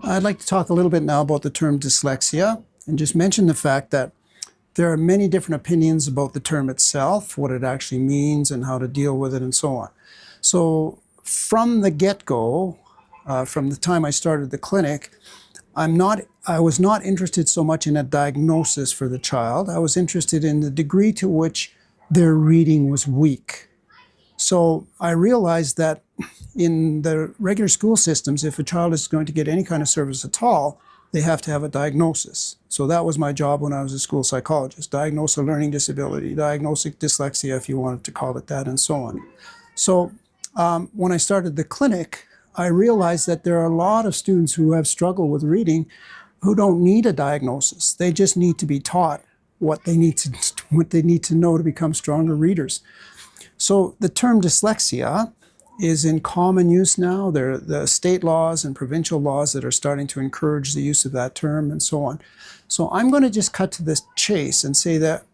I'd like to talk a little bit now about the term dyslexia and just mention the fact that there are many different opinions about the term itself, what it actually means and how to deal with it and so on. So from the get-go, from the time I started the clinic, I was not interested so much in a diagnosis for the child. I was interested in the degree to which their reading was weak. So I realized that in the regular school systems, if a child is going to get any kind of service at all, they have to have a diagnosis. So that was my job when I was a school psychologist: diagnose a learning disability, diagnosing dyslexia, if you wanted to call it that, and so on. So when I started the clinic, I realized that there are a lot of students who have struggled with reading who don't need a diagnosis. They just need to be taught what they need to know to become stronger readers. So the term dyslexia is in common use now. There are the state laws and provincial laws that are starting to encourage the use of that term and so on. So I'm going to just cut to the chase and say that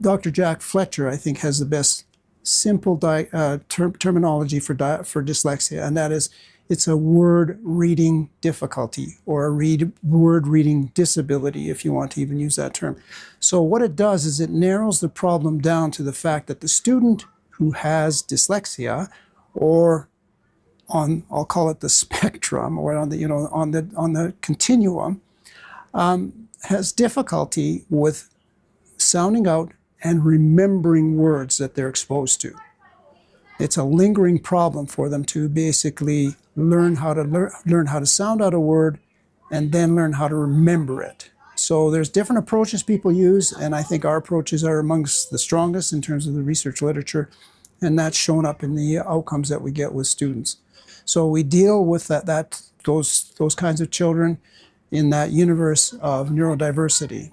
Dr. Jack Fletcher, I think, has the best simple terminology for dyslexia, and that is it's a word reading difficulty, or a word reading disability, if you want to even use that term. So what it does is it narrows the problem down to the fact that the student who has dyslexia, or I'll call it the spectrum, or on the continuum, has difficulty with sounding out and remembering words that they're exposed to. It's a lingering problem for them to basically learn how to sound out a word and then learn how to remember it. So there's different approaches people use, and I think our approaches are amongst the strongest in terms of the research literature, and that's shown up in the outcomes that we get with students. So we deal with those kinds of children in that universe of neurodiversity.